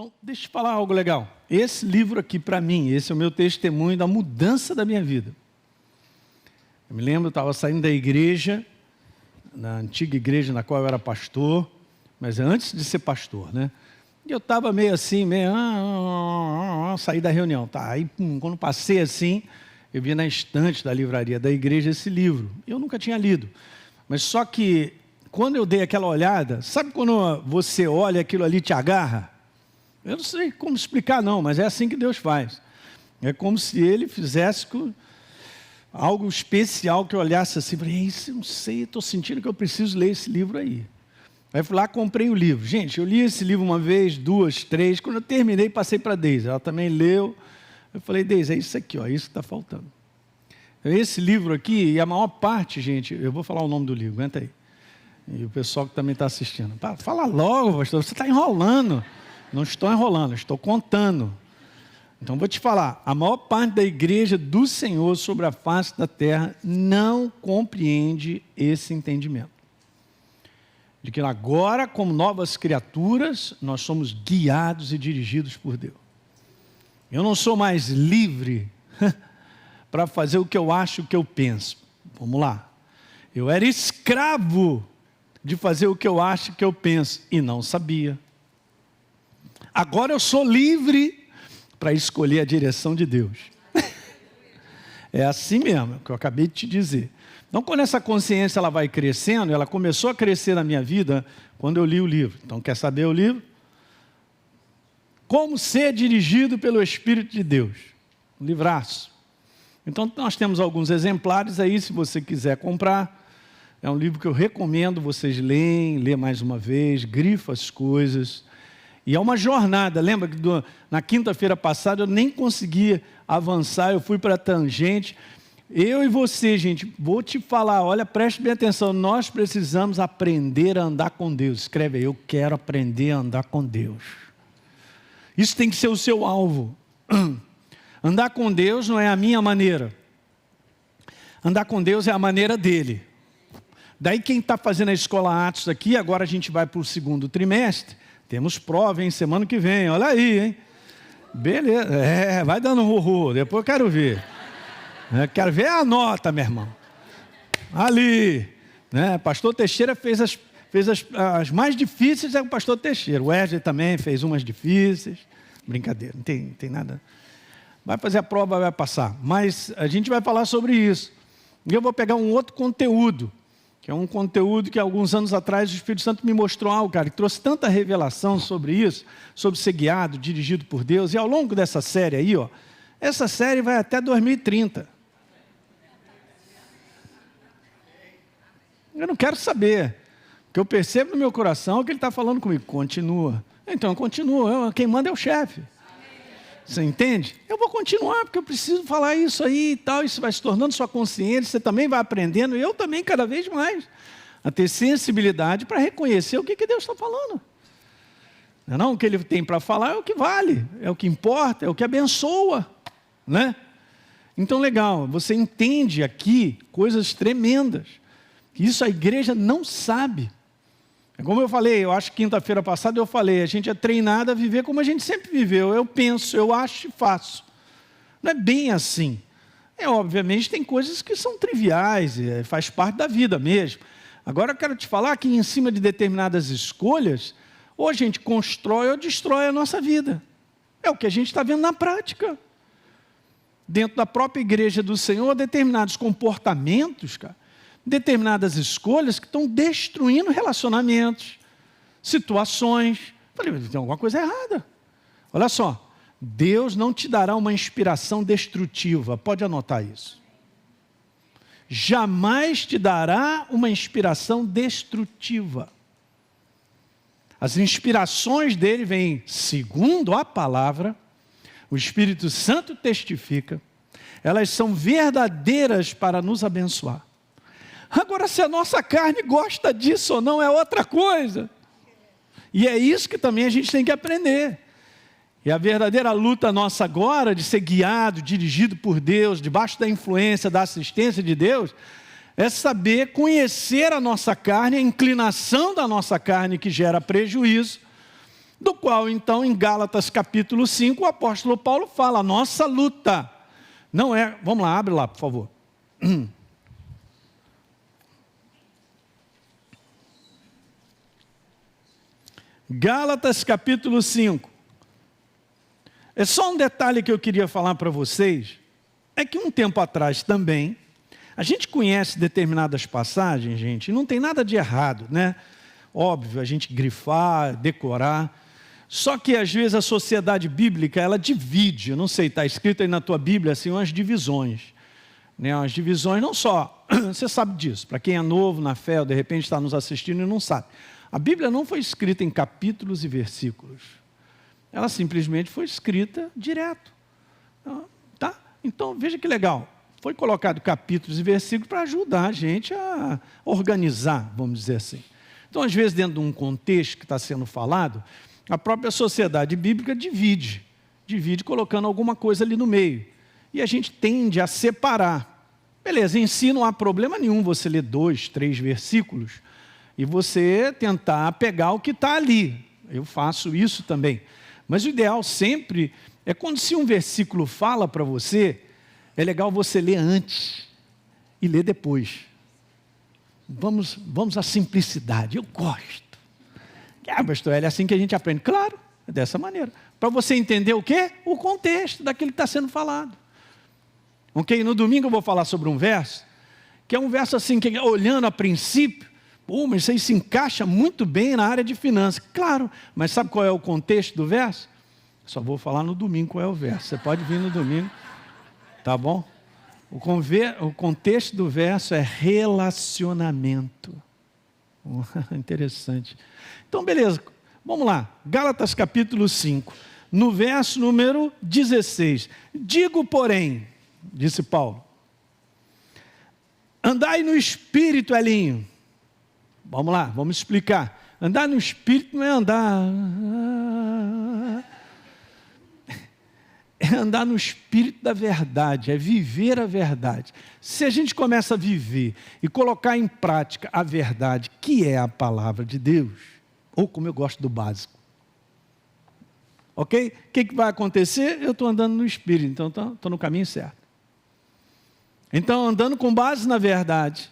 Então, deixa eu te falar algo legal. Esse livro aqui, para mim, esse é o meu testemunho da mudança da minha vida. Eu me lembro, eu estava saindo da igreja, na antiga igreja na qual eu era pastor, mas antes de ser pastor, né? E eu estava meio assim, saí da reunião. Tá? Aí, quando passei assim, eu vi na estante da livraria da igreja esse livro. Eu nunca tinha lido. Mas só que, quando eu dei aquela olhada, sabe quando você olha aquilo ali te agarra? Eu não sei como explicar não, mas é assim que Deus faz. É como se Ele fizesse algo especial que eu olhasse assim, falei, isso eu não sei, estou sentindo que eu preciso ler esse livro aí. Aí fui lá, comprei o livro. Gente, eu li esse livro uma vez, duas, três, quando eu terminei, passei para a Deise, ela também leu. Eu falei, Deise, é isso aqui, ó, isso que está faltando. Esse livro aqui, e a maior parte, gente, eu vou falar o nome do livro, aguenta aí. E o pessoal que também está assistindo. Fala logo, pastor, você está enrolando. Não estou enrolando, estou contando. Então, vou te falar, a maior parte da igreja do Senhor sobre a face da terra não compreende esse entendimento. De que agora, como novas criaturas, nós somos guiados e dirigidos por Deus. Eu não sou mais livre para fazer o que eu acho, o que eu penso. Vamos lá. Eu era escravo de fazer o que eu acho, o que eu penso, e não sabia. Agora eu sou livre para escolher a direção de Deus. É assim mesmo, é o que eu acabei de te dizer. Então, quando essa consciência ela vai crescendo, ela começou a crescer na minha vida quando eu li o livro. Então, quer saber o livro? Como ser dirigido pelo Espírito de Deus. Um livraço. Então, nós temos alguns exemplares aí, se você quiser comprar. É um livro que eu recomendo, vocês lê mais uma vez, grifa as coisas. E é uma jornada, lembra que na quinta-feira passada eu nem conseguia avançar, eu fui para a tangente. Eu e você, gente, vou te falar, olha, preste bem atenção, nós precisamos aprender a andar com Deus. Escreve aí, eu quero aprender a andar com Deus. Isso tem que ser o seu alvo. Andar com Deus não é a minha maneira. Andar com Deus é a maneira dele. Daí quem está fazendo a escola Atos aqui, agora a gente vai para o segundo trimestre, temos prova, hein, semana que vem, olha aí, hein. Beleza, vai dando um depois eu quero ver. Quero ver a nota, meu irmão. Ali, né? Pastor Teixeira fez as mais difíceis, é o pastor Teixeira. O Wesley também fez umas difíceis. Brincadeira, não tem nada. Vai fazer a prova, vai passar. Mas a gente vai falar sobre isso. E eu vou pegar um outro conteúdo, que é um conteúdo que alguns anos atrás o Espírito Santo me mostrou algo, cara, que trouxe tanta revelação sobre isso, sobre ser guiado, dirigido por Deus. E ao longo dessa série aí, ó, essa série vai até 2030. Eu não quero saber. O que eu percebo no meu coração é que ele está falando comigo. Continua. Então, continua. Quem manda é o chefe. Você entende? Eu vou continuar, porque eu preciso falar isso aí e tal. Isso vai se tornando sua consciência. Você também vai aprendendo. E eu também, cada vez mais. A ter sensibilidade para reconhecer o que Deus está falando. Não, o que Ele tem para falar é o que vale. É o que importa. É o que abençoa. Né? Então, legal. Você entende aqui coisas tremendas. Isso a igreja não sabe. Como eu falei, eu acho que quinta-feira passada eu falei, a gente é treinado a viver como a gente sempre viveu. Eu penso, eu acho e faço. Não é bem assim. Obviamente tem coisas que são triviais, faz parte da vida mesmo. Agora eu quero te falar que em cima de determinadas escolhas, ou a gente constrói ou destrói a nossa vida. É o que a gente está vendo na prática. Dentro da própria igreja do Senhor, determinados comportamentos, cara, determinadas escolhas que estão destruindo relacionamentos, situações. Falei, tem alguma coisa errada. Olha só, Deus não te dará uma inspiração destrutiva, pode anotar isso. Jamais te dará uma inspiração destrutiva. As inspirações dele vêm segundo a palavra, o Espírito Santo testifica, elas são verdadeiras para nos abençoar. Agora, se a nossa carne gosta disso ou não, é outra coisa. E é isso que também a gente tem que aprender. E a verdadeira luta nossa agora, de ser guiado, dirigido por Deus, debaixo da influência, da assistência de Deus, é saber conhecer a nossa carne, a inclinação da nossa carne que gera prejuízo, Do qual, então, em Gálatas capítulo 5, o apóstolo Paulo fala, a nossa luta não é... Vamos lá, abre lá, por favor. Gálatas capítulo 5. É só um detalhe que eu queria falar para vocês, é que um tempo atrás também, a gente conhece determinadas passagens, gente, e não tem nada de errado, né? Óbvio, a gente grifar, decorar, só que às vezes a sociedade bíblica, ela divide, eu não sei, está escrito aí na tua Bíblia, assim, umas divisões, né? Umas divisões, não só, você sabe disso, para quem é novo na fé, ou de repente está nos assistindo e não sabe. A Bíblia não foi escrita em capítulos e versículos, ela simplesmente foi escrita direto, tá? Então, veja que legal, foi colocado capítulos e versículos para ajudar a gente a organizar, vamos dizer assim. Então, às vezes, dentro de um contexto que está sendo falado, a própria sociedade bíblica divide colocando alguma coisa ali no meio. E a gente tende a separar. Beleza, em si não há problema nenhum você ler 2, 3 versículos e você tentar pegar o que está ali. Eu faço isso também. Mas o ideal sempre é quando se um versículo fala para você, é legal você ler antes e ler depois. Vamos à simplicidade, eu gosto. Pastor, é assim que a gente aprende. Claro, é dessa maneira. Para você entender o quê? O contexto daquilo que está sendo falado. Ok? No domingo eu vou falar sobre um verso, que é um verso assim, que olhando a princípio, mas isso aí se encaixa muito bem na área de finanças. Claro, mas sabe qual é o contexto do verso? Só vou falar no domingo qual é o verso. Você pode vir no domingo, tá bom? O contexto do verso é relacionamento. Interessante. Então, beleza, vamos lá. Gálatas capítulo 5, no verso número 16. Digo, porém, disse Paulo, andai no Espírito, Elinho. Vamos lá, vamos explicar. Andar no Espírito não é andar... É andar no Espírito da verdade, é viver a verdade. Se a gente começa a viver e colocar em prática a verdade, que é a palavra de Deus, ou como eu gosto do básico, ok? O que vai acontecer? Eu estou andando no Espírito, então estou no caminho certo. Então, andando com base na verdade,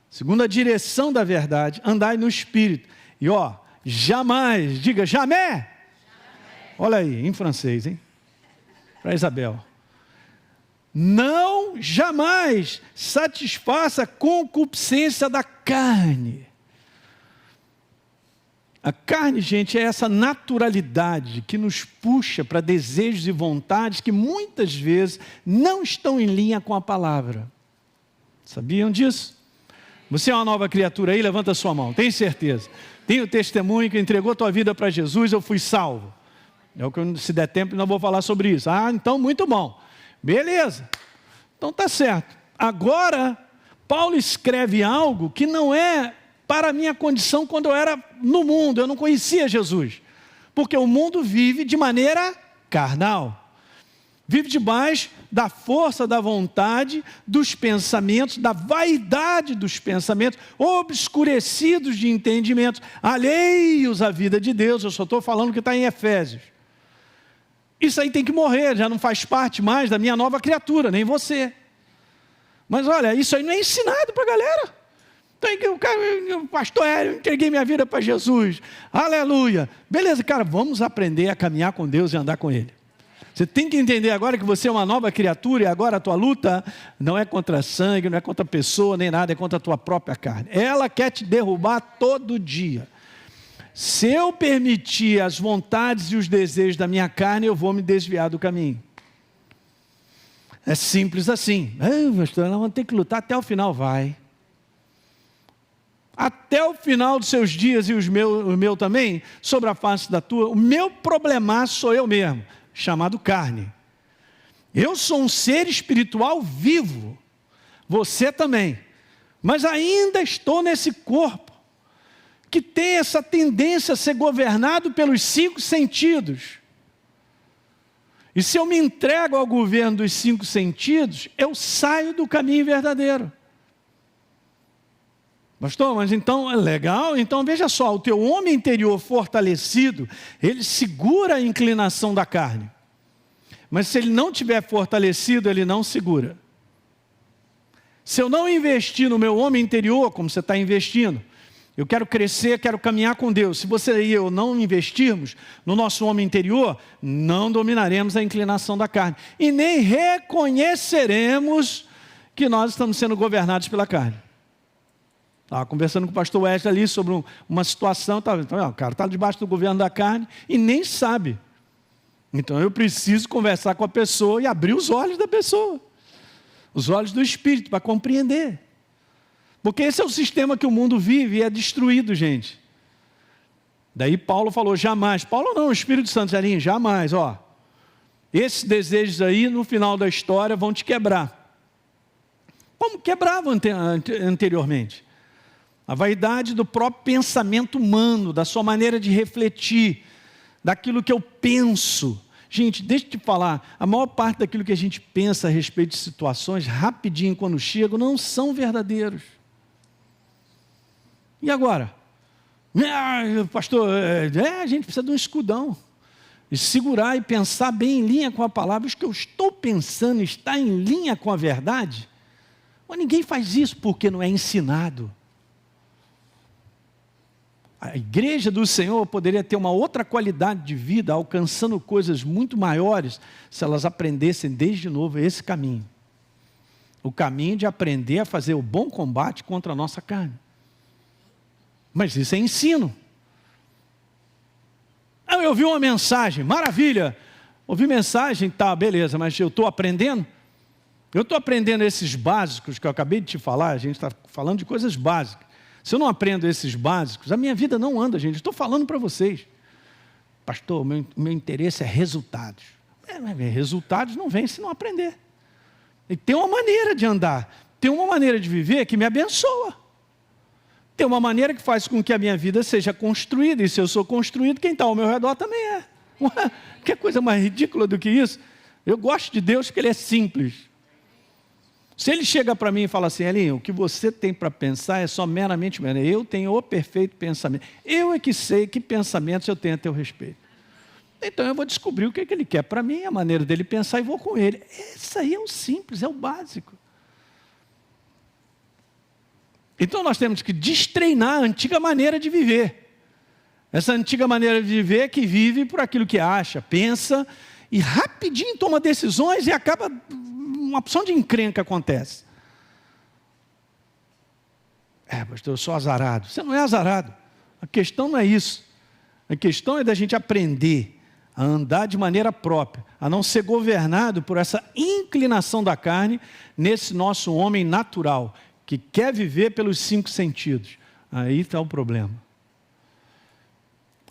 segundo a direção da verdade, andai no Espírito. E jamais, diga jamais. Olha aí, em francês, hein? Para Isabel. Não jamais satisfaça a concupiscência da carne. A carne, gente, é essa naturalidade que nos puxa para desejos e vontades que muitas vezes não estão em linha com a palavra. Sabiam disso? Você é uma nova criatura aí? Levanta a sua mão, tem certeza? Tem o testemunho que entregou a tua vida para Jesus, eu fui salvo. É o que, se der tempo, não vou falar sobre isso. Então, muito bom. Beleza. Então, tá certo. Agora, Paulo escreve algo que não é para a minha condição quando eu era no mundo. Eu não conhecia Jesus. Porque o mundo vive de maneira carnal. Vive debaixo da força da vontade, dos pensamentos, da vaidade dos pensamentos, obscurecidos de entendimentos, alheios à vida de Deus. Eu só estou falando o que está em Efésios. Isso aí tem que morrer, já não faz parte mais da minha nova criatura, nem você. Mas olha, isso aí não é ensinado para a galera. Então, pastor Hélio, eu entreguei minha vida para Jesus. Aleluia. Beleza, cara, vamos aprender a caminhar com Deus e andar com Ele. Você tem que entender agora que você é uma nova criatura e agora a tua luta não é contra sangue, não é contra pessoa, nem nada, é contra a tua própria carne. Ela quer te derrubar todo dia. Se eu permitir as vontades e os desejos da minha carne, eu vou me desviar do caminho. É simples assim. Pastor, nós vamos ter que lutar até o final. Vai. Até o final dos seus dias e o meu também, sobre a face da tua, o meu problemaço sou eu mesmo, chamado carne. Eu sou um ser espiritual vivo. Você também. Mas ainda estou nesse corpo que tem essa tendência a ser governado pelos 5 sentidos. E se eu me entrego ao governo dos 5 sentidos, eu saio do caminho verdadeiro. Pastor, mas então é legal? Então veja só, o teu homem interior fortalecido, ele segura a inclinação da carne. Mas se ele não tiver fortalecido, ele não segura. Se eu não investir no meu homem interior, como você está investindo, eu quero crescer, quero caminhar com Deus. Se você e eu não investirmos no nosso homem interior, não dominaremos a inclinação da carne. E nem reconheceremos que nós estamos sendo governados pela carne. Estava conversando com o pastor Wesley ali sobre uma situação, o cara está debaixo do governo da carne e nem sabe. Então eu preciso conversar com a pessoa e abrir os olhos da pessoa. Os olhos do Espírito, para compreender. Porque esse é o sistema que o mundo vive e é destruído, gente. Daí Paulo falou, jamais. Paulo não, o Espírito Santo, Zelinho, jamais, ó. Esses desejos aí, no final da história, vão te quebrar. Como quebravam anteriormente? A vaidade do próprio pensamento humano, da sua maneira de refletir, daquilo que eu penso. Gente, deixa eu te falar, a maior parte daquilo que a gente pensa a respeito de situações, rapidinho quando chegam, não são verdadeiros. E agora? Pastor, a gente precisa de um escudão. E segurar e pensar bem em linha com a palavra. Isso que eu estou pensando está em linha com a verdade? Mas ninguém faz isso porque não é ensinado. A igreja do Senhor poderia ter uma outra qualidade de vida, alcançando coisas muito maiores, se elas aprendessem desde novo esse caminho. O caminho de aprender a fazer o bom combate contra a nossa carne. Mas isso é ensino. Eu ouvi uma mensagem, maravilha. Ouvi mensagem, tá, beleza, mas eu estou aprendendo? Eu estou aprendendo esses básicos que eu acabei de te falar, a gente está falando de coisas básicas. Se eu não aprendo esses básicos, a minha vida não anda, gente. Estou falando para vocês. Pastor, meu interesse é resultados. Resultados não vêm se não aprender. E tem uma maneira de andar, tem uma maneira de viver que me abençoa. Tem uma maneira que faz com que a minha vida seja construída. E se eu sou construído, quem está ao meu redor também é. Que coisa mais ridícula do que isso? Eu gosto de Deus porque Ele é simples. Se Ele chega para mim e fala assim, Elinho, o que você tem para pensar é só meramente humano. Eu tenho o perfeito pensamento. Eu é que sei que pensamentos eu tenho a teu respeito. Então eu vou descobrir o que Ele quer para mim, a maneira dele pensar e vou com Ele. Isso aí é o simples, é o básico. Então nós temos que destreinar a antiga maneira de viver. Essa antiga maneira de viver que vive por aquilo que acha, pensa e rapidinho toma decisões e acaba... uma opção de encrenca acontece. Pastor, eu sou azarado. Você não é azarado. A questão não é isso. A questão é da gente aprender a andar de maneira própria, a não ser governado por essa inclinação da carne nesse nosso homem natural, que quer viver pelos 5 sentidos. Aí está o problema.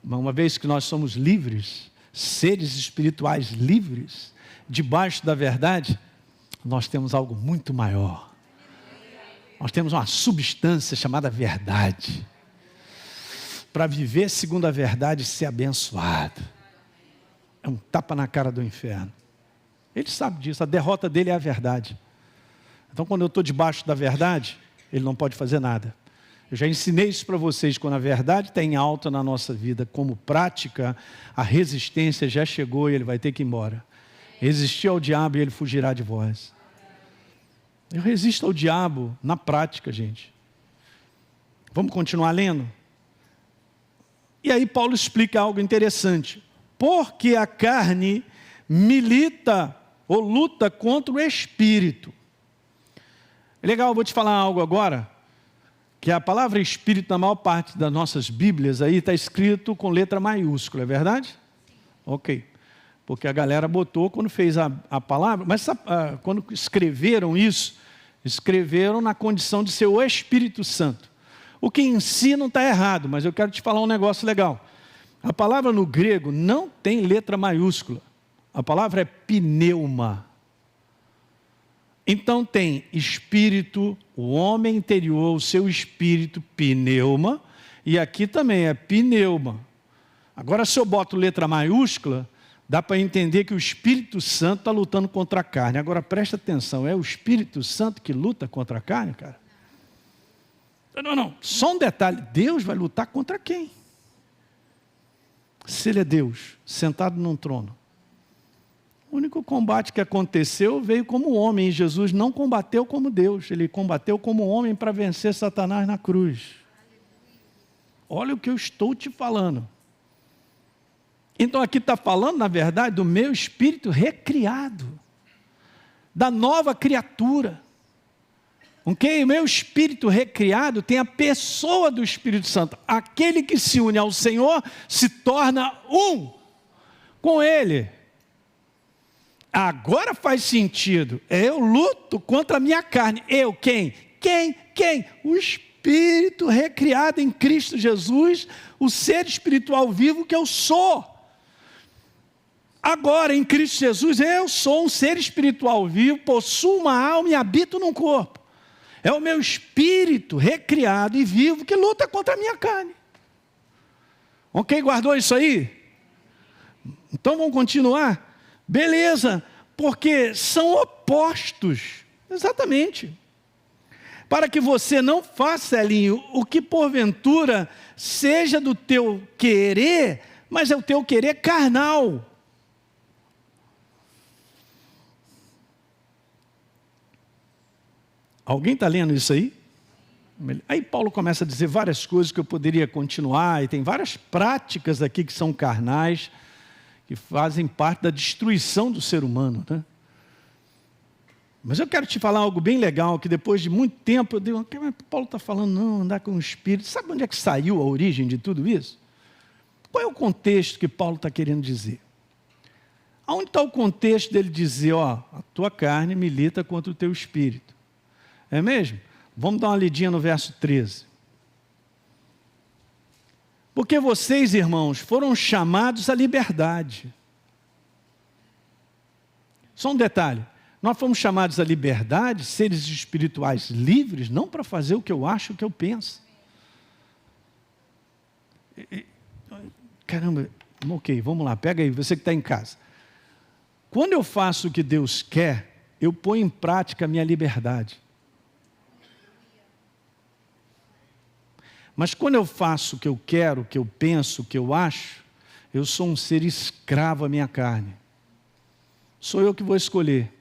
Uma vez que nós somos livres, seres espirituais livres, debaixo da verdade, nós temos algo muito maior. Nós temos uma substância chamada verdade. Para viver segundo a verdade e ser abençoado. É um tapa na cara do inferno. Ele sabe disso, a derrota dele é a verdade. Então quando eu estou debaixo da verdade, ele não pode fazer nada. Eu já ensinei isso para vocês, quando a verdade está em alta na nossa vida, como prática, a resistência já chegou e ele vai ter que ir embora. Resistir ao diabo e ele fugirá de vós. Eu resisto ao diabo na prática, gente. Vamos continuar lendo? E aí Paulo explica algo interessante. Porque a carne milita ou luta contra o espírito. É legal, eu vou te falar algo agora, que a palavra espírito na maior parte das nossas Bíblias aí está escrito com letra maiúscula, é verdade? Ok. Porque a galera botou quando fez a palavra, mas quando escreveram isso, escreveram na condição de ser o Espírito Santo. O que em si não está errado, mas eu quero te falar um negócio legal. A palavra no grego não tem letra maiúscula. A palavra é pneuma. Então tem espírito, o homem interior, o seu espírito, pneuma, e aqui também é pneuma. Agora se eu boto letra maiúscula, dá para entender que o Espírito Santo está lutando contra a carne. Agora presta atenção, é o Espírito Santo que luta contra a carne, cara? Não. Só um detalhe. Deus vai lutar contra quem? Se Ele é Deus, sentado num trono. O único combate que aconteceu veio como homem. E Jesus não combateu como Deus. Ele combateu como homem para vencer Satanás na cruz. Olha o que eu estou te falando. Então aqui está falando, na verdade, do meu espírito recriado. Da nova criatura. Ok? O meu espírito recriado tem a pessoa do Espírito Santo. Aquele que se une ao Senhor se torna um com Ele. Agora faz sentido. Eu luto contra a minha carne. Eu quem? Quem? O Espírito recriado em Cristo Jesus, o ser espiritual vivo que eu sou. Agora, em Cristo Jesus, eu sou um ser espiritual vivo, possuo uma alma e habito num corpo. É o meu espírito recriado e vivo que luta contra a minha carne. Ok? Guardou isso aí? Então vamos continuar? Beleza, porque são opostos. Exatamente. Para que você não faça, Elinho, o que porventura seja do teu querer, mas é o teu querer carnal. Alguém está lendo isso aí? Aí Paulo começa a dizer várias coisas que eu poderia continuar, e tem várias práticas aqui que são carnais, que fazem parte da destruição do ser humano, né? Mas eu quero te falar algo bem legal, que depois de muito tempo eu digo, mas Paulo está falando, não, andar com o Espírito. Sabe onde é que saiu a origem de tudo isso? Qual é o contexto que Paulo está querendo dizer? Aonde está o contexto dele dizer, a tua carne milita contra o teu espírito? É mesmo? Vamos dar uma lidinha no verso 13. Porque vocês, irmãos, foram chamados à liberdade. Só um detalhe. Nós fomos chamados à liberdade, seres espirituais livres, não para fazer o que eu acho, o que eu penso. Caramba, ok, vamos lá, pega aí, você que está em casa. Quando eu faço o que Deus quer, eu ponho em prática a minha liberdade. Mas quando eu faço o que eu quero, o que eu penso, o que eu acho, eu sou um ser escravo à minha carne. Sou eu que vou escolher.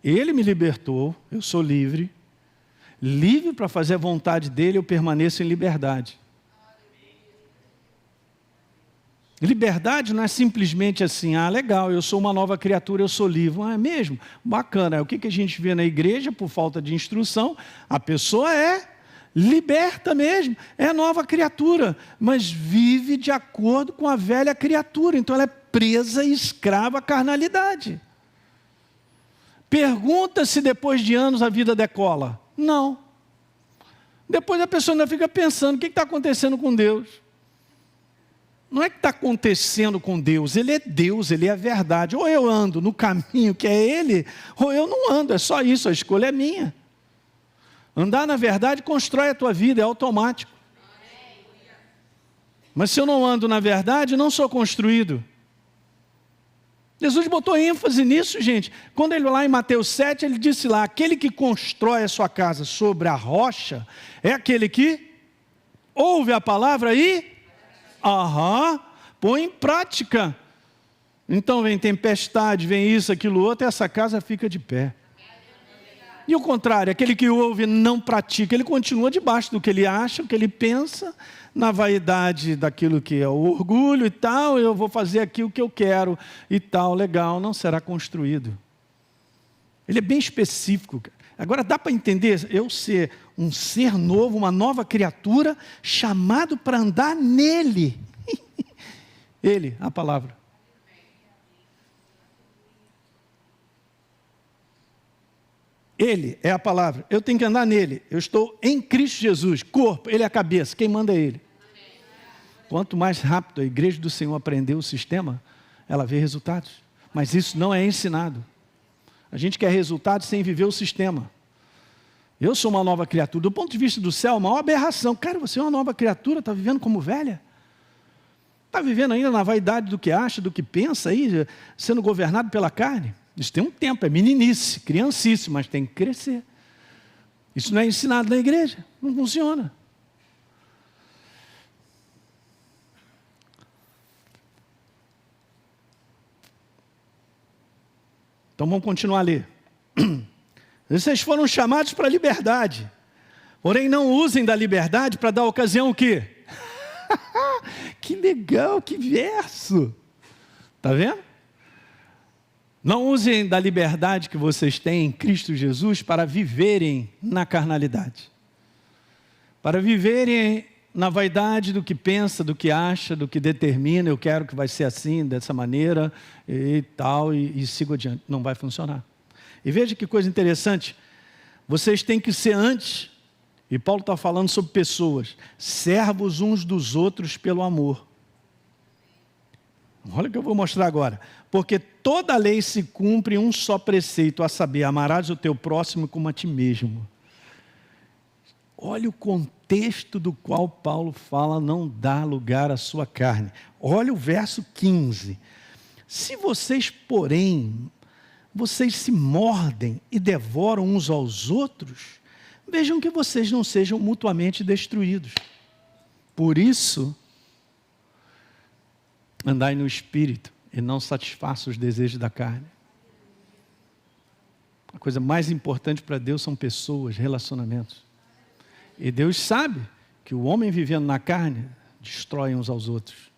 Ele me libertou, eu sou livre. Livre para fazer a vontade dele, eu permaneço em liberdade. Liberdade não é simplesmente assim, legal, eu sou uma nova criatura, eu sou livre. É mesmo? Bacana. O que a gente vê na igreja, por falta de instrução, a pessoa é liberta mesmo, é nova criatura, mas vive de acordo com a velha criatura. Então ela é presa e escrava à carnalidade. Pergunta se depois de anos a vida decola. Não. Depois a pessoa ainda fica pensando, o que está acontecendo com Deus? Não é que está acontecendo com Deus, Ele é Deus, Ele é a verdade. Ou eu ando no caminho que é Ele, ou eu não ando, é só isso, a escolha é minha. Andar na verdade constrói a tua vida, é automático. Mas se eu não ando na verdade, não sou construído. Jesus botou ênfase nisso, gente. Quando ele lá em Mateus 7, ele disse lá, aquele que constrói a sua casa sobre a rocha, é aquele que ouve a palavra e põe em prática. Então vem tempestade, vem isso, aquilo, outro, e essa casa fica de pé. E o contrário, aquele que ouve e não pratica, ele continua debaixo do que ele acha, o que ele pensa, na vaidade daquilo que é o orgulho e tal, eu vou fazer aqui o que eu quero e tal, legal, não será construído. Ele é bem específico. Agora dá para entender, eu ser um ser novo, uma nova criatura, chamado para andar nele. Ele, a palavra. Ele é a palavra, eu tenho que andar nele, eu estou em Cristo Jesus, corpo, ele é a cabeça, quem manda é ele. Quanto mais rápido a igreja do Senhor aprender o sistema, ela vê resultados, mas isso não é ensinado. A gente quer resultados sem viver o sistema. Eu sou uma nova criatura, do ponto de vista do céu, uma aberração. Cara, você é uma nova criatura, está vivendo como velha? Está vivendo ainda na vaidade do que acha, do que pensa, aí, sendo governado pela carne? Isso tem um tempo, é meninice, criancice, mas tem que crescer. Isso não é ensinado na igreja, não funciona. Então vamos continuar a ler. Vocês foram chamados para a liberdade, porém não usem da liberdade para dar ocasião o quê? Que legal, que verso! Está vendo? Não usem da liberdade que vocês têm em Cristo Jesus para viverem na carnalidade. Para viverem na vaidade do que pensa, do que acha, do que determina, eu quero que vai ser assim, dessa maneira e tal, e sigo adiante. Não vai funcionar. E veja que coisa interessante, vocês têm que ser antes, e Paulo está falando sobre pessoas, servos uns dos outros pelo amor. Olha o que eu vou mostrar agora. Porque toda a lei se cumpre em um só preceito, a saber, amarás o teu próximo como a ti mesmo. Olha o contexto do qual Paulo fala, não dá lugar à sua carne. Olha o verso 15. Se vocês, porém, vocês se mordem e devoram uns aos outros, vejam que vocês não sejam mutuamente destruídos. Por isso, andai no Espírito e não satisfaça os desejos da carne. A coisa mais importante para Deus são pessoas, relacionamentos. E Deus sabe que o homem vivendo na carne destrói uns aos outros.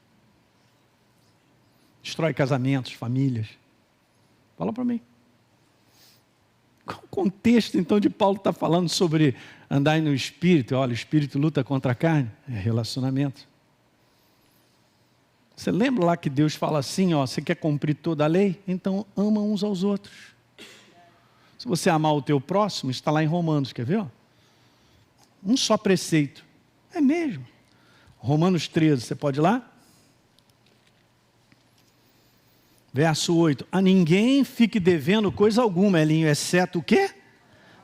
Destrói casamentos, famílias. Fala para mim. Qual o contexto então de Paulo estar falando sobre andar no Espírito? Olha, o Espírito luta contra a carne. É relacionamento. Você lembra lá que Deus fala assim, ó, você quer cumprir toda a lei? Então ama uns aos outros. Se você amar o teu próximo, está lá em Romanos, quer ver? Ó? Um só preceito. É mesmo. Romanos 13, você pode ir lá? Verso 8. A ninguém fique devendo coisa alguma, Elinho, exceto o quê?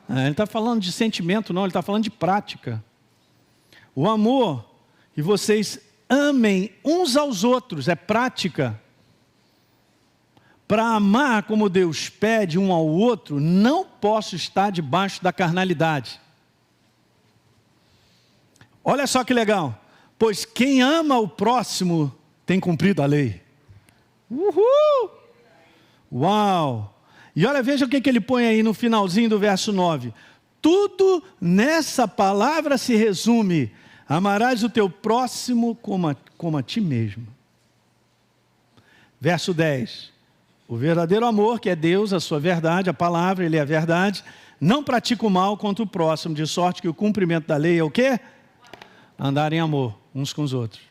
Ele está falando de sentimento, não, ele está falando de prática. O amor, e vocês amem uns aos outros, é prática. Para amar como Deus pede um ao outro, não posso estar debaixo da carnalidade. Olha só que legal. Pois quem ama o próximo tem cumprido a lei. Uhul! Uau! E olha, veja o que ele põe aí no finalzinho do verso 9. Tudo nessa palavra se resume. Amarás o teu próximo como a ti mesmo. Verso 10. O verdadeiro amor, que é Deus, a sua verdade, a palavra, Ele é a verdade, não pratica o mal contra o próximo, de sorte que o cumprimento da lei é o quê? Andar em amor uns com os outros.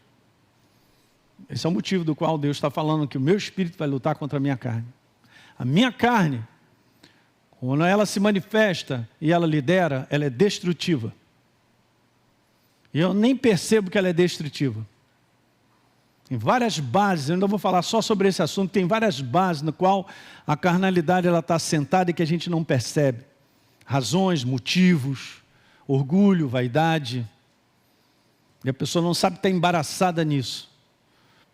Esse é o motivo do qual Deus está falando que o meu espírito vai lutar contra a minha carne. A minha carne, quando ela se manifesta e ela lidera, ela é destrutiva. E eu nem percebo que ela é destrutiva. Tem várias bases, eu ainda vou falar só sobre esse assunto, tem várias bases no qual a carnalidade está assentada e que a gente não percebe. Razões, motivos, orgulho, vaidade. E a pessoa não sabe que está embaraçada nisso.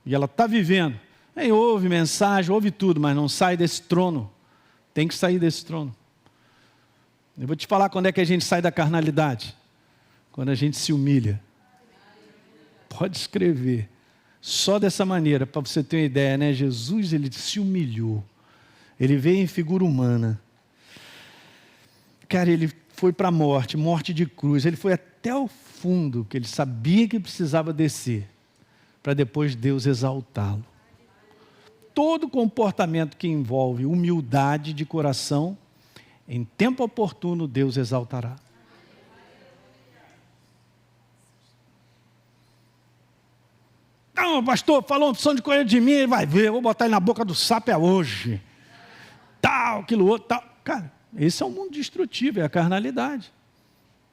E ela está vivendo. Aí ouve mensagem, ouve tudo, mas não sai desse trono. Tem que sair desse trono. Eu vou te falar quando é que a gente sai da carnalidade. Quando a gente se humilha. Pode escrever. Só dessa maneira, para você ter uma ideia, né? Jesus, ele se humilhou. Ele veio em figura humana. Cara, ele foi para a morte, morte de cruz. Ele foi até o fundo, que ele sabia que precisava descer, para depois Deus exaltá-lo. Todo comportamento que envolve humildade de coração, em tempo oportuno Deus exaltará. Não, pastor, falou uma opção de coisa de mim, ele vai ver, eu vou botar ele na boca do sapo hoje. Tal, aquilo outro, tal. Cara, esse é um mundo destrutivo, é a carnalidade.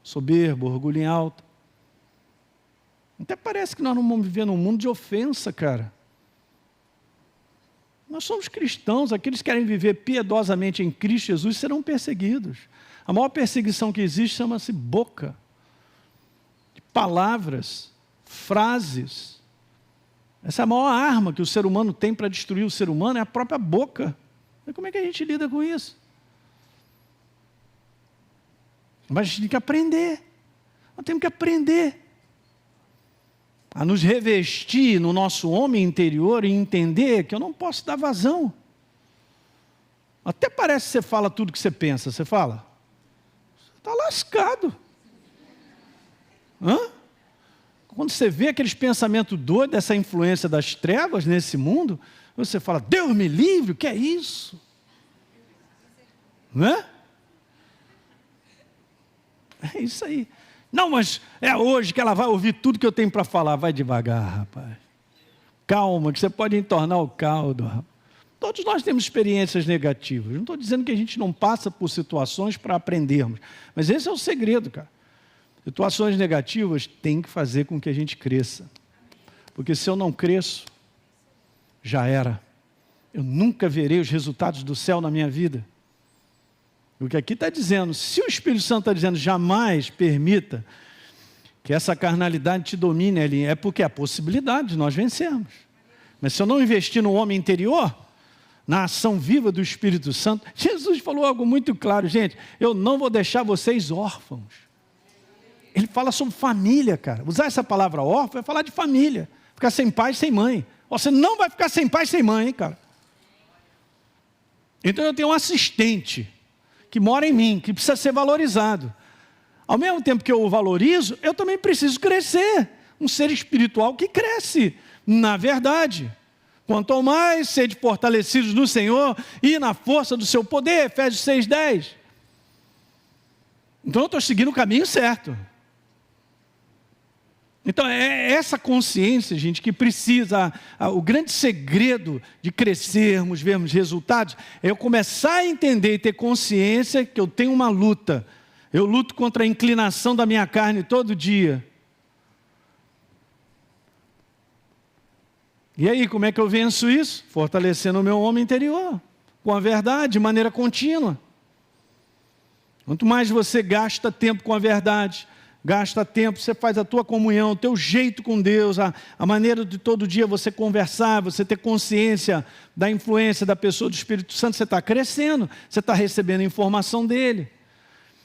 Soberbo, orgulho em alto. Até parece que nós não vamos viver num mundo de ofensa, cara. Nós somos cristãos, aqueles que querem viver piedosamente em Cristo Jesus serão perseguidos. A maior perseguição que existe chama-se boca. Palavras, frases. Essa é a maior arma que o ser humano tem para destruir o ser humano, é a própria boca. E como é que a gente lida com isso? Mas a gente tem que aprender. Nós temos que aprender a nos revestir no nosso homem interior e entender que eu não posso dar vazão. Até parece que você fala tudo que você pensa. Você fala? Você está lascado. Hã? Quando você vê aqueles pensamentos doidos, essa influência das trevas nesse mundo, você fala, Deus me livre, o que é isso? Não é? É isso aí. Não, mas é hoje que ela vai ouvir tudo que eu tenho para falar. Vai devagar, rapaz. Calma, que você pode entornar o caldo, rapaz. Todos nós temos experiências negativas. Não estou dizendo que a gente não passa por situações para aprendermos. Mas esse é o segredo, cara. Situações negativas têm que fazer com que a gente cresça. Porque se eu não cresço, já era. Eu nunca verei os resultados do céu na minha vida. O que aqui está dizendo, se o Espírito Santo está dizendo, jamais permita que essa carnalidade te domine ali, é porque é a possibilidade de nós vencermos. Mas se eu não investir no homem interior, na ação viva do Espírito Santo, Jesus falou algo muito claro, gente, eu não vou deixar vocês órfãos. Ele fala sobre família, cara. Usar essa palavra órfão é falar de família. Ficar sem pai, sem mãe. Você não vai ficar sem pai, sem mãe, hein, cara. Então eu tenho um assistente que mora em mim, que precisa ser valorizado. Ao mesmo tempo que eu o valorizo, eu também preciso crescer. Um ser espiritual que cresce, na verdade. Quanto mais sede fortalecidos no Senhor e na força do seu poder, Efésios 6:10. Então eu estou seguindo o caminho certo. Então é essa consciência, gente, que precisa, o grande segredo de crescermos, vermos resultados, é eu começar a entender e ter consciência que eu tenho uma luta. Eu luto contra a inclinação da minha carne todo dia. E aí, como é que eu venço isso? Fortalecendo o meu homem interior, com a verdade, de maneira contínua. Quanto mais você gasta tempo com a verdade, gasta tempo, você faz a tua comunhão, o teu jeito com Deus, a maneira de todo dia você conversar, você ter consciência da influência da pessoa do Espírito Santo, você está crescendo, você está recebendo informação dele.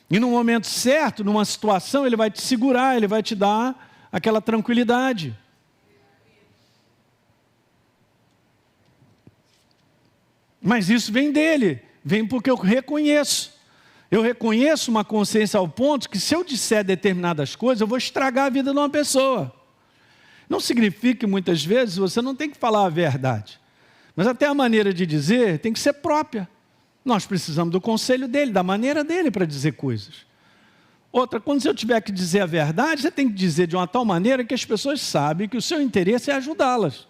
E no momento certo, numa situação, ele vai te segurar, ele vai te dar aquela tranquilidade. Mas isso vem dele, vem porque eu reconheço. Eu reconheço uma consciência ao ponto que se eu disser determinadas coisas, eu vou estragar a vida de uma pessoa. Não significa que muitas vezes você não tem que falar a verdade. Mas até a maneira de dizer tem que ser própria. Nós precisamos do conselho dele, da maneira dele para dizer coisas. Outra, quando eu tiver que dizer a verdade, você tem que dizer de uma tal maneira que as pessoas sabem que o seu interesse é ajudá-las.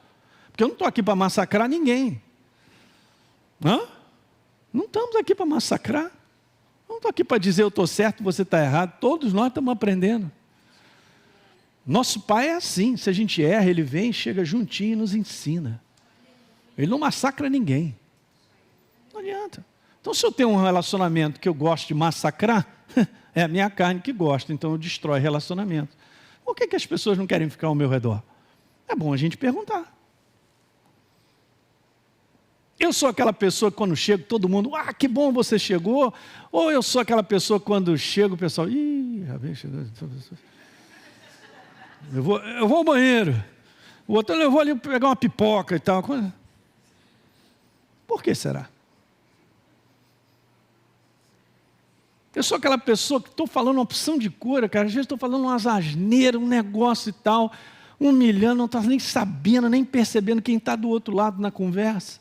Porque eu não estou aqui para massacrar ninguém. Hã? Não estamos aqui para massacrar. Não estou aqui para dizer eu estou certo, você está errado. Todos nós estamos aprendendo. Nosso pai é assim. Se a gente erra, ele vem, chega juntinho e nos ensina. Ele não massacra ninguém. Não adianta. Então, se eu tenho um relacionamento que eu gosto de massacrar, é a minha carne que gosta, então eu destrói relacionamento. Por que as pessoas não querem ficar ao meu redor? É bom a gente perguntar. Eu sou aquela pessoa que quando chego, todo mundo, que bom você chegou. Ou eu sou aquela pessoa que quando chego, o pessoal, chegou. Eu vou ao banheiro. O outro, eu vou ali pegar uma pipoca e tal. Por que será? Eu sou aquela pessoa que estou falando uma opção de cura, cara. Às vezes estou falando umas asneiras, um negócio e tal, humilhando, não está nem sabendo, nem percebendo quem está do outro lado na conversa.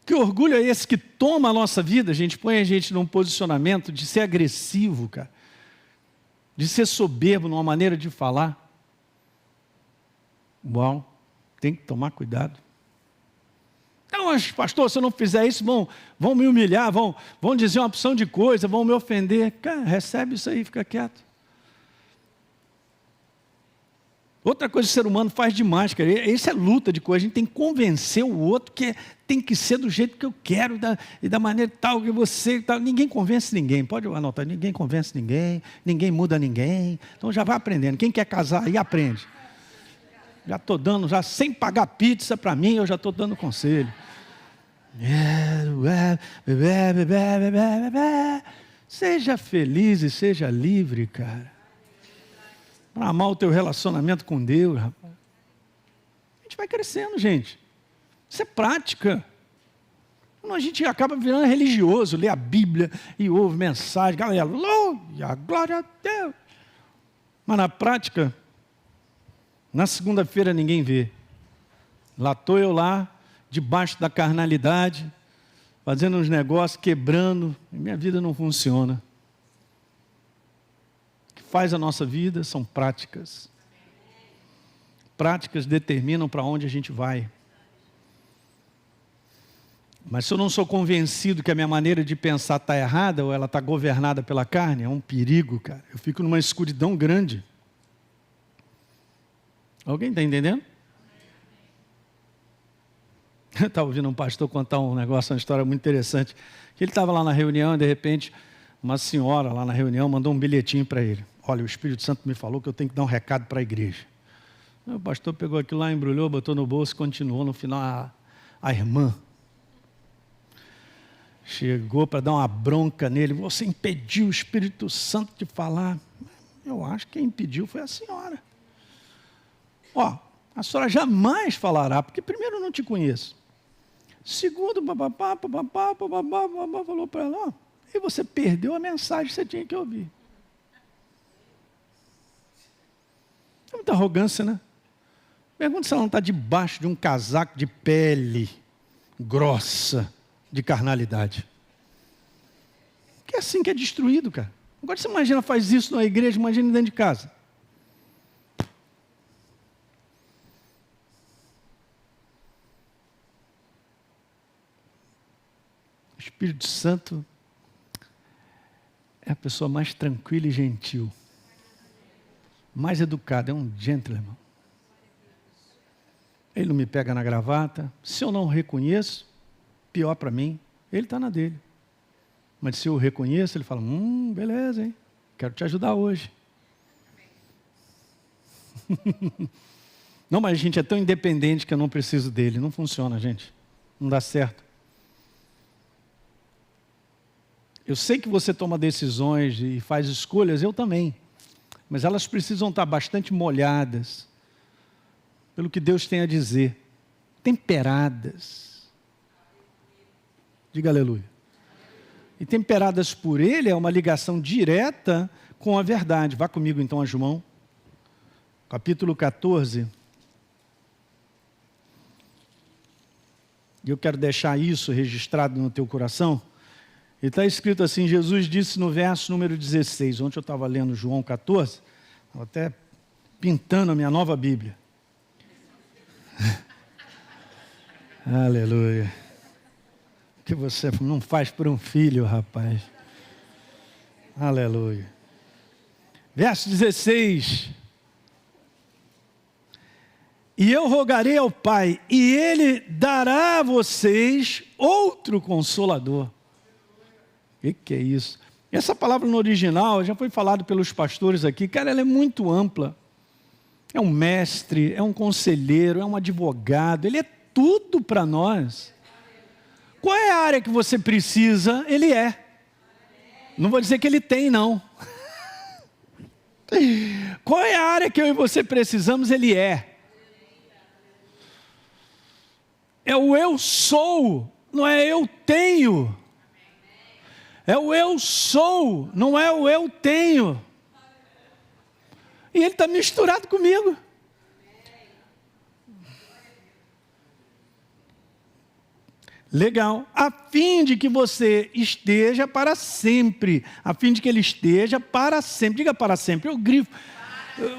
Que orgulho é esse que toma a nossa vida, gente, põe a gente num posicionamento de ser agressivo, cara. De ser soberbo numa maneira de falar. Uau, tem que tomar cuidado. Não, mas pastor, se eu não fizer isso, vão me humilhar, vão dizer uma opção de coisa, vão me ofender. Cara, recebe isso aí, fica quieto. Outra coisa que o ser humano faz demais, cara, isso é luta de coisa, a gente tem que convencer o outro que tem que ser do jeito que eu quero, e da maneira tal que você, tal. Ninguém convence ninguém, pode anotar, ninguém convence ninguém, ninguém muda ninguém, então já vai aprendendo, quem quer casar aí aprende. Já estou dando, já sem pagar pizza para mim, eu já estou dando conselho. Seja feliz e seja livre, cara. Para amar o teu relacionamento com Deus, rapaz. A gente vai crescendo, gente. Isso é prática. A gente acaba virando religioso, lê a Bíblia e ouve mensagem, aleluia, glória a Deus. Mas na prática, na segunda-feira ninguém vê. Lá estou eu lá, debaixo da carnalidade, fazendo uns negócios, quebrando, e minha vida não funciona. O que faz a nossa vida são práticas. Práticas determinam para onde a gente vai. Mas se eu não sou convencido que a minha maneira de pensar está errada, ou ela está governada pela carne, é um perigo, cara. Eu fico numa escuridão grande. Alguém está entendendo? Eu estava ouvindo um pastor contar um negócio, uma história muito interessante. Que ele estava lá na reunião e, de repente, uma senhora lá na reunião mandou um bilhetinho para ele. Olha, o Espírito Santo me falou que eu tenho que dar um recado para a igreja. O pastor pegou aquilo lá, embrulhou, botou no bolso e continuou. No final, a irmã chegou para dar uma bronca nele. Você impediu o Espírito Santo de falar. Eu acho que quem impediu foi a senhora. Ó, a senhora jamais falará, porque primeiro eu não te conheço. Segundo, papapá, falou para ela, ó, e você perdeu a mensagem que você tinha que ouvir. É muita arrogância, né? Pergunta se ela não está debaixo de um casaco de pele grossa, de carnalidade. Que é assim que é destruído, cara. Agora você imagina, faz isso na igreja, imagina dentro de casa. O Espírito Santo é a pessoa mais tranquila e gentil, mais educada, é um gentleman. Ele não me pega na gravata. Se eu não o reconheço, pior para mim, ele está na dele. Mas se eu o reconheço, ele fala, beleza, hein? Quero te ajudar hoje. Não, mas a gente é tão independente que eu não preciso dele. Não funciona, gente. Não dá certo. Eu sei que você toma decisões e faz escolhas, eu também. Mas elas precisam estar bastante molhadas pelo que Deus tem a dizer. Temperadas. Diga aleluia. E temperadas por Ele é uma ligação direta com a verdade. Vá comigo então a João, capítulo 14. E eu quero deixar isso registrado no teu coração. E está escrito assim, Jesus disse no verso número 16, ontem eu estava lendo João 14, estava até pintando a minha nova Bíblia. Aleluia. O que você não faz por um filho, rapaz? Aleluia. Verso 16. E eu rogarei ao Pai, e Ele dará a vocês outro Consolador. O que é isso? Essa palavra no original, já foi falado pelos pastores aqui, cara, ela é muito ampla. É um mestre, é um conselheiro, é um advogado, ele é tudo para nós. Qual é a área que você precisa? Ele é. Não vou dizer que ele tem, não. Qual é a área que eu e você precisamos? Ele é. É o eu sou, não é eu tenho. É o eu sou, não é o eu tenho. E ele está misturado comigo. Legal. A fim de que você esteja para sempre. A fim de que ele esteja para sempre. Diga para sempre. Eu grifo.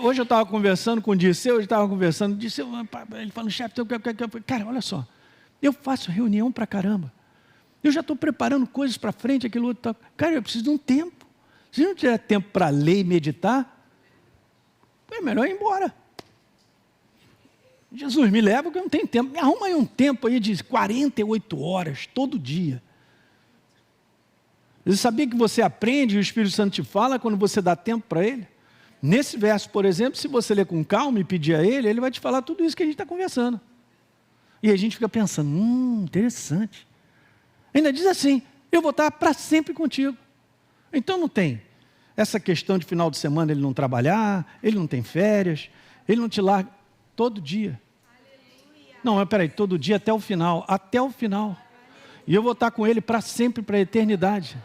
Hoje eu estava conversando com o Disseu, ele falando, chefe, cara, olha só. Eu faço reunião para caramba. Eu já estou preparando coisas para frente, aquilo outro. Cara, eu preciso de um tempo. Se não tiver tempo para ler e meditar, é melhor ir embora. Jesus, me leva que eu não tenho tempo. Me arruma aí um tempo aí de 48 horas, todo dia. Você sabia que você aprende e o Espírito Santo te fala quando você dá tempo para Ele? Nesse verso, por exemplo, se você ler com calma e pedir a Ele, Ele vai te falar tudo isso que a gente está conversando. E a gente fica pensando, interessante. Ainda diz assim, eu vou estar para sempre contigo. Então não tem essa questão de final de semana ele não trabalhar, ele não tem férias, ele não te larga todo dia. Não, mas peraí, todo dia até o final. E eu vou estar com ele para sempre, para a eternidade.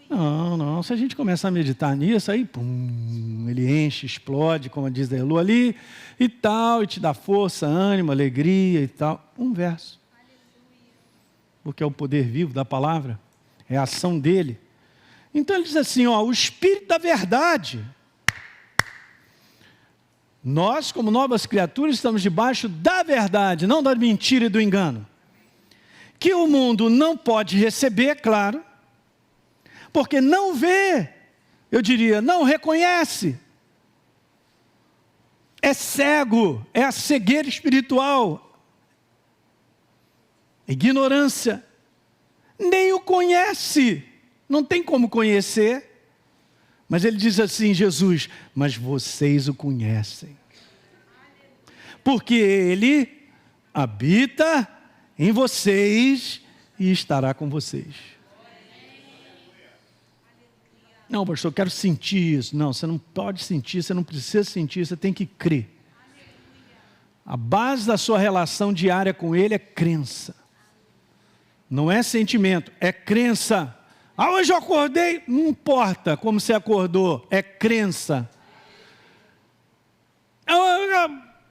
Não, se a gente começar a meditar nisso, aí pum, ele enche, explode, como diz a Elu ali, e tal, e te dá força, ânimo, alegria e tal. Um verso. Porque é o poder vivo da palavra, é a ação dele. Então ele diz assim, ó, o Espírito da verdade. Nós, como novas criaturas, estamos debaixo da verdade, não da mentira e do engano. Que o mundo não pode receber, claro, porque não vê, eu diria, não reconhece. É cego, é a cegueira espiritual, ignorância, nem o conhece, não tem como conhecer, mas ele diz assim, Jesus, mas vocês o conhecem, porque ele habita em vocês e estará com vocês. Não, pastor, eu quero sentir isso. Não, você não pode sentir, você não precisa sentir, você tem que crer. A base da sua relação diária com ele é crença. Não é sentimento, é crença. Ah, hoje eu acordei, não importa como você acordou, é crença.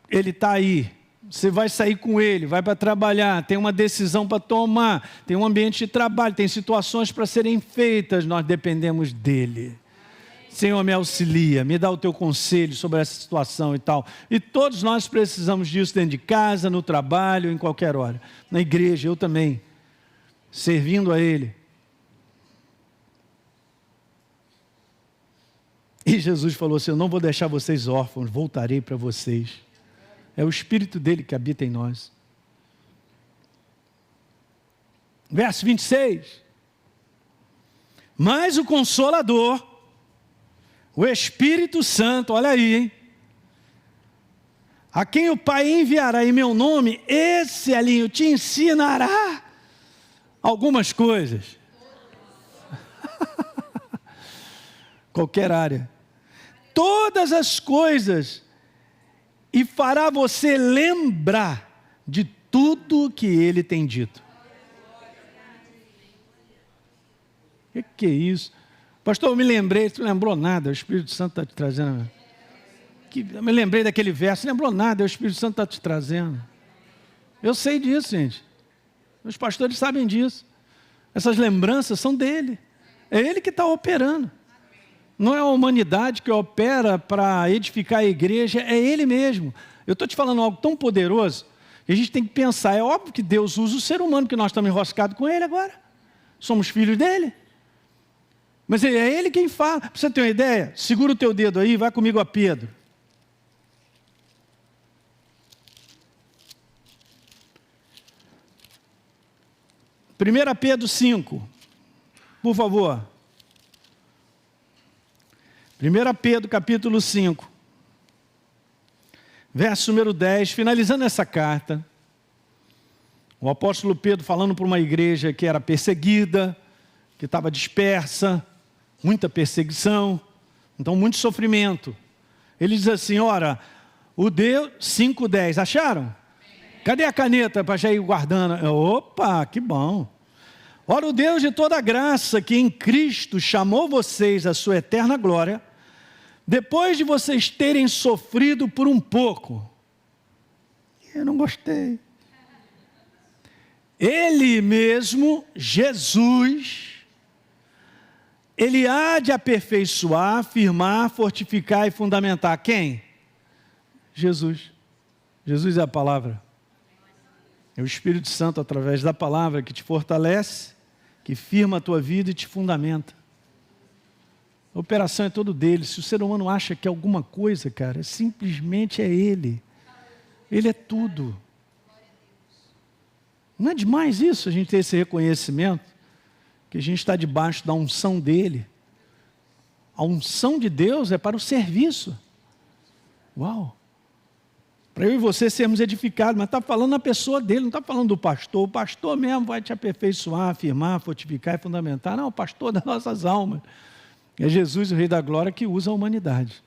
Ele está aí, você vai sair com ele, vai para trabalhar, tem uma decisão para tomar, tem um ambiente de trabalho, tem situações para serem feitas, nós dependemos dele. Senhor, me auxilia, me dá o teu conselho sobre essa situação e tal. E todos nós precisamos disso dentro de casa, no trabalho, em qualquer hora. Na igreja, eu também, servindo a ele. E Jesus falou assim, eu não vou deixar vocês órfãos, voltarei para vocês. É o Espírito dele que habita em nós. Verso 26. Mas o Consolador, o Espírito Santo, olha aí, hein? A quem o Pai enviará em meu nome, esse Elinho te ensinará algumas coisas. Qualquer área. Todas as coisas. E fará você lembrar de tudo que ele tem dito. O que é isso? Pastor, eu me lembrei, tu não lembrou nada, o Espírito Santo está te trazendo. Eu me lembrei daquele verso, não lembrou nada, o Espírito Santo está te trazendo. Eu sei disso, gente. Os pastores sabem disso. Essas lembranças são dele. É ele que está operando. Não é a humanidade que opera para edificar a igreja, é ele mesmo. Eu estou te falando algo tão poderoso, que a gente tem que pensar, é óbvio que Deus usa o ser humano, que nós estamos enroscados com ele agora. Somos filhos dele. Mas é ele quem fala. Para você ter uma ideia, segura o teu dedo aí, vai comigo a Pedro. Primeira Pedro 5, por favor. 1 Pedro capítulo 5, verso número 10, finalizando essa carta, o apóstolo Pedro falando para uma igreja que era perseguida, que estava dispersa, muita perseguição, então muito sofrimento. Ele diz assim, ora, o Deus, 5:10, acharam? Cadê a caneta para já ir guardando? Opa, que bom. Ora, o Deus de toda graça, que em Cristo chamou vocês à sua eterna glória, depois de vocês terem sofrido por um pouco, eu não gostei. Ele mesmo, Jesus, ele há de aperfeiçoar, firmar, fortificar e fundamentar. Quem? Jesus. Jesus é a palavra. É o Espírito Santo, através da palavra, que te fortalece, que firma a tua vida e te fundamenta. A operação é todo dele. Se o ser humano acha que é alguma coisa, cara, simplesmente é ele. Ele é tudo. Não é demais isso, a gente ter esse reconhecimento, que a gente está debaixo da unção dele. A unção de Deus é para o serviço. Uau! Para eu e você sermos edificados, mas está falando na pessoa dele, não está falando do pastor. O pastor mesmo vai te aperfeiçoar, afirmar, fortificar e fundamentar. Não, o pastor das nossas almas. É Jesus, o Rei da Glória, que usa a humanidade.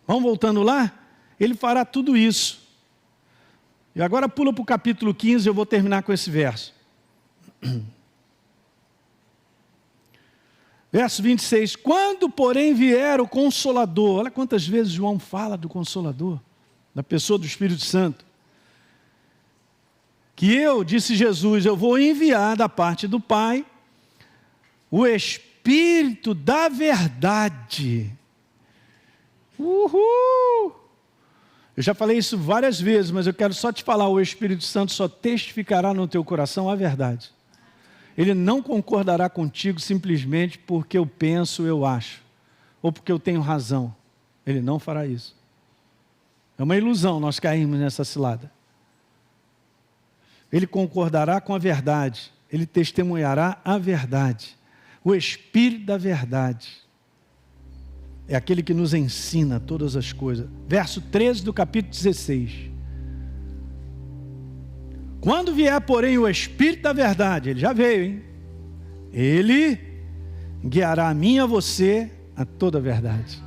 Vamos voltando lá? Ele fará tudo isso. E agora pula para o capítulo 15, eu vou terminar com esse verso. Verso 26. Quando, porém, vier o Consolador, olha quantas vezes João fala do Consolador, da pessoa do Espírito Santo. Que eu, disse Jesus, eu vou enviar da parte do Pai o Espírito da verdade. Uhul! Eu já falei isso várias vezes, mas eu quero só te falar, o Espírito Santo só testificará no teu coração a verdade. Ele não concordará contigo simplesmente porque eu penso, eu acho, ou porque eu tenho razão. Ele não fará isso. É uma ilusão nós cairmos nessa cilada. Ele concordará com a verdade, ele testemunhará a verdade. O Espírito da verdade é aquele que nos ensina todas as coisas. Verso 13 do capítulo 16. Quando vier, porém, o Espírito da verdade, ele já veio, hein? Ele guiará a mim e a você a toda a verdade.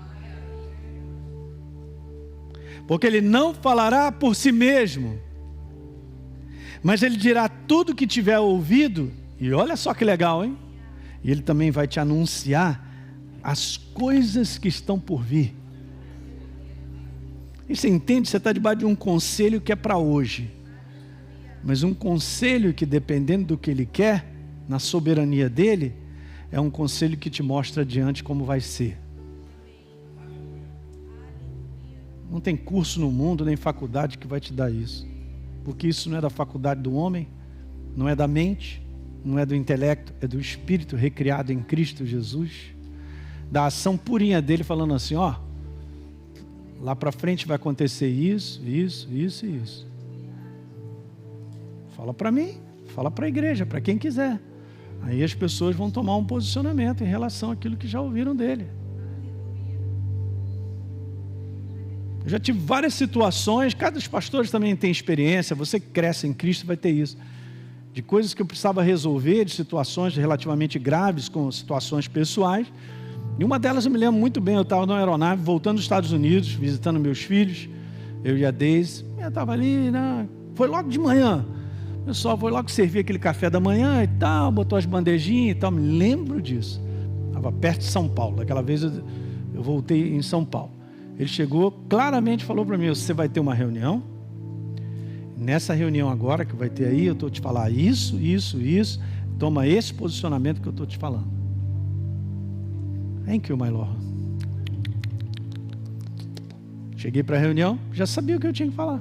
Porque ele não falará por si mesmo, mas ele dirá tudo o que tiver ouvido, e olha só que legal, hein? E ele também vai te anunciar as coisas que estão por vir. E você entende? Você está debaixo de um conselho que é para hoje. Mas um conselho que, dependendo do que ele quer, na soberania dele, é um conselho que te mostra adiante como vai ser. Não tem curso no mundo, nem faculdade que vai te dar isso. Porque isso não é da faculdade do homem, não é da mente, não é do intelecto, é do Espírito recriado em Cristo Jesus. Da ação purinha dele, falando assim, ó, lá para frente vai acontecer isso, isso, isso e isso. Fala para mim, fala para a igreja, para quem quiser. Aí as pessoas vão tomar um posicionamento em relação àquilo que já ouviram dele. Eu já tive várias situações, cada dos pastores também tem experiência, você que cresce em Cristo vai ter isso. De coisas que eu precisava resolver, de situações relativamente graves, com situações pessoais. E uma delas eu me lembro muito bem, eu estava numa aeronave, voltando dos Estados Unidos, visitando meus filhos, eu e a Deise. Eu estava ali, né? Foi logo de manhã. O pessoal foi logo servir aquele café da manhã e tal, botou as bandejinhas e tal, me lembro disso. Estava perto de São Paulo, aquela vez eu voltei em São Paulo. Ele chegou, claramente falou para mim, você vai ter uma reunião, nessa reunião agora que vai ter aí, eu estou te falar isso, toma esse posicionamento que eu estou te falando. Thank you, my Lord. Cheguei para a reunião, já sabia o que eu tinha que falar.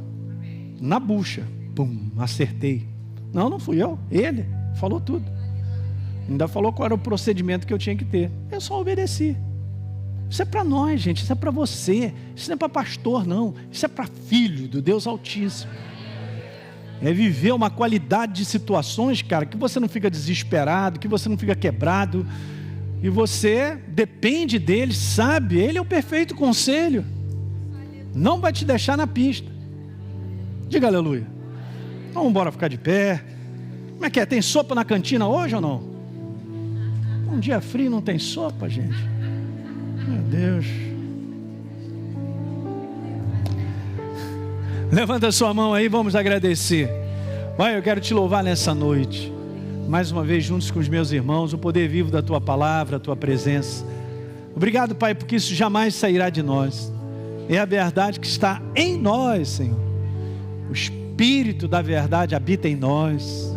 Na bucha, pum, acertei. Não fui eu, ele falou tudo. Ainda falou qual era o procedimento que eu tinha que ter. Eu só obedeci. Isso é para nós, gente, isso é para você. Isso não é para pastor, não. Isso é para filho do Deus Altíssimo. É viver uma qualidade de situações, cara, que você não fica desesperado, que você não fica quebrado. E você depende dele, sabe? Ele é o perfeito conselho. Não vai te deixar na pista. Diga aleluia. Então vamos embora ficar de pé. Como é que é? Tem sopa na cantina hoje ou não? Um dia frio não tem sopa, gente. Meu Deus. Levanta a sua mão aí, vamos agradecer. Pai, eu quero te louvar nessa noite. Mais uma vez juntos com os meus irmãos, o poder vivo da tua palavra, a tua presença. Obrigado, Pai, porque isso jamais sairá de nós. É a verdade que está em nós, Senhor. O Espírito da verdade habita em nós.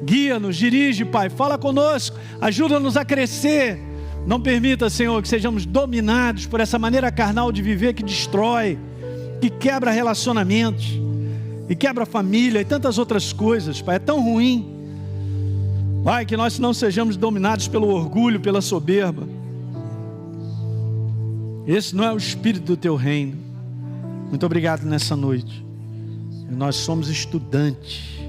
Guia-nos, dirige, Pai, fala conosco, ajuda-nos a crescer. Não permita, Senhor, que sejamos dominados por essa maneira carnal de viver que destrói, que quebra relacionamentos, e quebra a família e tantas outras coisas, Pai, é tão ruim. Pai, que nós não sejamos dominados pelo orgulho, pela soberba. Esse não é o espírito do teu reino. Muito obrigado nessa noite. Nós somos estudantes,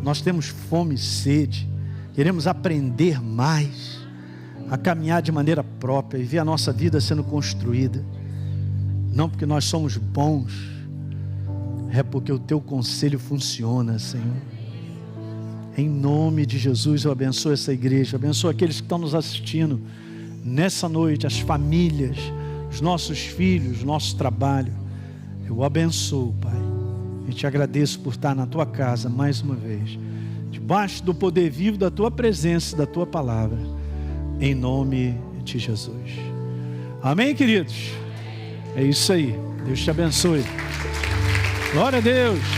nós temos fome e sede, queremos aprender mais, a caminhar de maneira própria e ver a nossa vida sendo construída, não porque nós somos bons, é porque o teu conselho funciona, Senhor. Em nome de Jesus, eu abençoo essa igreja, abençoo aqueles que estão nos assistindo nessa noite, as famílias, os nossos filhos, nosso trabalho. Eu abençoo, Pai. E te agradeço por estar na tua casa mais uma vez, debaixo do poder vivo da tua presença e da tua palavra, em nome de Jesus. Amém, queridos? É isso aí. Deus te abençoe. Glória a Deus.